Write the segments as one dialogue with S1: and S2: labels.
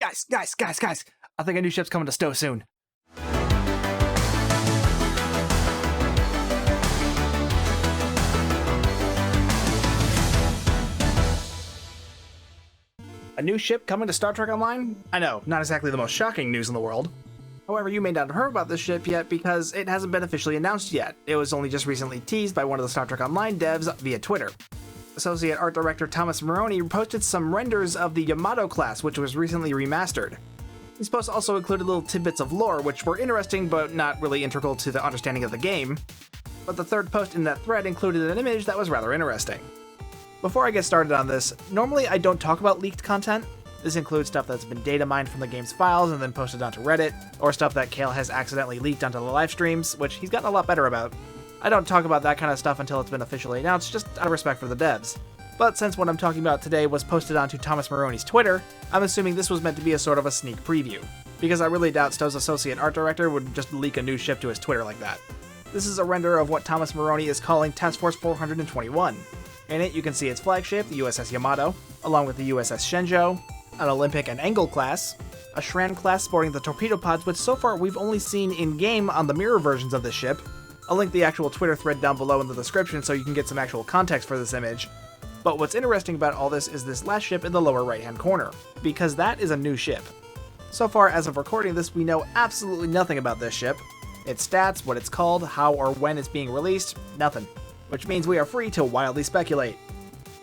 S1: Guys! I think a new ship's coming to Stowe soon. A new ship coming to Star Trek Online? I know, not exactly the most shocking news in the world. However, you may not have heard about this ship yet because it hasn't been officially announced yet. It was only just recently teased by one of the Star Trek Online devs via Twitter. Associate Art Director Thomas Marrone posted some renders of the Yamato class, which was recently remastered. These posts also included little tidbits of lore, which were interesting but not really integral to the understanding of the game. But the third post in that thread included an image that was rather interesting. Before I get started on this, normally I don't talk about leaked content. This includes stuff that's been data mined from the game's files and then posted onto Reddit, or stuff that Kale has accidentally leaked onto the live streams, which he's gotten a lot better about. I don't talk about that kind of stuff until it's been officially announced, just out of respect for the devs. But since what I'm talking about today was posted onto Thomas Marrone's Twitter, I'm assuming this was meant to be a sort of a sneak preview, because I really doubt Stowe's associate art director would just leak a new ship to his Twitter like that. This is a render of what Thomas Marrone is calling Task Force 421. In it, you can see its flagship, the USS Yamato, along with the USS Shenzhou, an Olympic and Angle class, a Shran class sporting the torpedo pods, which so far we've only seen in-game on the mirror versions of this ship. I'll link the actual Twitter thread down below in the description so you can get some actual context for this image. But what's interesting about all this is this last ship in the lower right-hand corner, because that is a new ship. So far, as of recording this, we know absolutely nothing about this ship. Its stats, what it's called, how or when it's being released, nothing. Which means we are free to wildly speculate.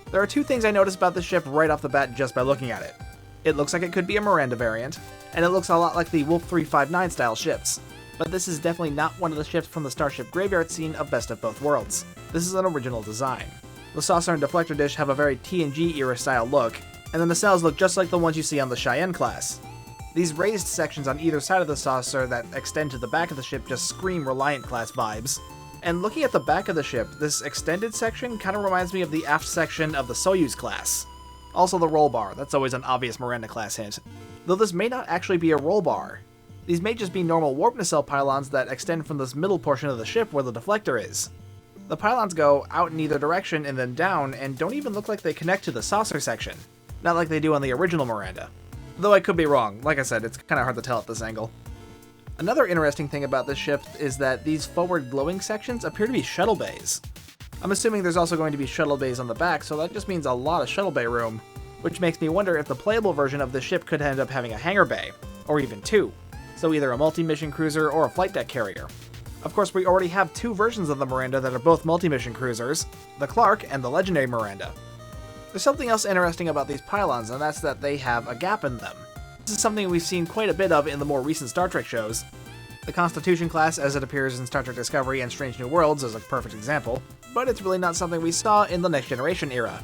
S1: There are two things I noticed about this ship right off the bat just by looking at it. It looks like it could be a Miranda variant, and it looks a lot like the Wolf 359 style ships. But this is definitely not one of the ships from the Starship Graveyard scene of Best of Both Worlds. This is an original design. The saucer and deflector dish have a very TNG era style look, and the nacelles look just like the ones you see on the Cheyenne class. These raised sections on either side of the saucer that extend to the back of the ship just scream Reliant class vibes. And looking at the back of the ship, this extended section kind of reminds me of the aft section of the Soyuz class. Also the roll bar, that's always an obvious Miranda class hint. Though this may not actually be a roll bar. These may just be normal warp nacelle pylons that extend from this middle portion of the ship where the deflector is. The pylons go out in either direction and then down, and don't even look like they connect to the saucer section. Not like they do on the original Miranda. Though I could be wrong, like I said, it's kinda hard to tell at this angle. Another interesting thing about this ship is that these forward glowing sections appear to be shuttle bays. I'm assuming there's also going to be shuttle bays on the back, so that just means a lot of shuttle bay room, which makes me wonder if the playable version of this ship could end up having a hangar bay, or even two, so either a multi-mission cruiser or a flight deck carrier. Of course, we already have two versions of the Miranda that are both multi-mission cruisers, the Clark and the Legendary Miranda. There's something else interesting about these pylons, and that's that they have a gap in them. This is something we've seen quite a bit of in the more recent Star Trek shows. The Constitution class, as it appears in Star Trek Discovery and Strange New Worlds, is a perfect example, but it's really not something we saw in the Next Generation era.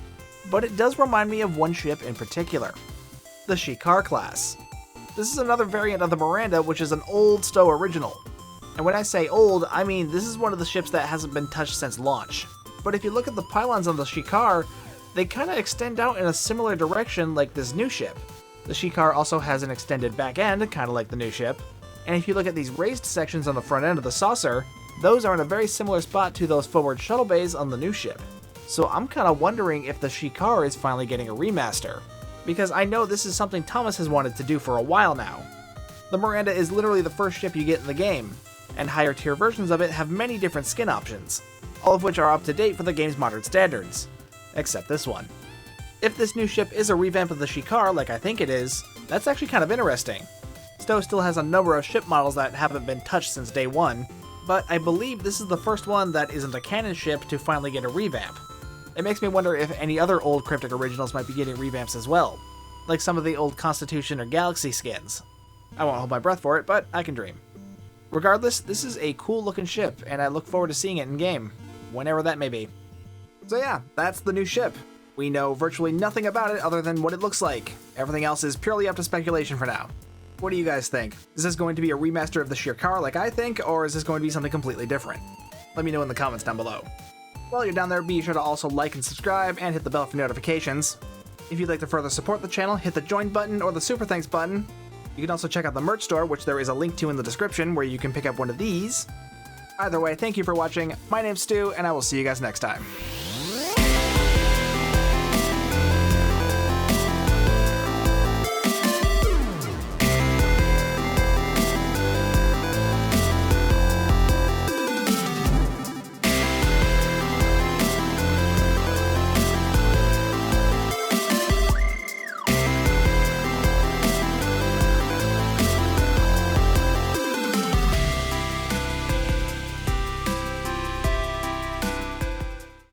S1: But it does remind me of one ship in particular, the Shikar class. This is another variant of the Miranda, which is an old Stowe original. And when I say old, I mean this is one of the ships that hasn't been touched since launch. But if you look at the pylons on the Shikar, they kind of extend out in a similar direction like this new ship. The Shikar also has an extended back end, kind of like the new ship. And if you look at these raised sections on the front end of the saucer, those are in a very similar spot to those forward shuttle bays on the new ship. So I'm kind of wondering if the Shikar is finally getting a remaster, because I know this is something Thomas has wanted to do for a while now. The Miranda is literally the first ship you get in the game, and higher tier versions of it have many different skin options, all of which are up to date for the game's modern standards, except this one. If this new ship is a revamp of the Shikar, like I think it is, that's actually kind of interesting. Stowe still has a number of ship models that haven't been touched since day one, but I believe this is the first one that isn't a canon ship to finally get a revamp. It makes me wonder if any other old Cryptic originals might be getting revamps as well, like some of the old Constitution or Galaxy skins. I won't hold my breath for it, but I can dream. Regardless, this is a cool looking ship, and I look forward to seeing it in game, whenever that may be. So yeah, that's the new ship. We know virtually nothing about it other than what it looks like. Everything else is purely up to speculation for now. What do you guys think? Is this going to be a remaster of the Shikar like I think, or is this going to be something completely different? Let me know in the comments down below. While you're down there, be sure to also like and subscribe and hit the bell for notifications. If you'd like to further support the channel, hit the join button or the super thanks button. You can also check out the merch store, which there is a link to in the description, where you can pick up one of these. Either way, thank you for watching. My name's Stu, and I will see you guys next time.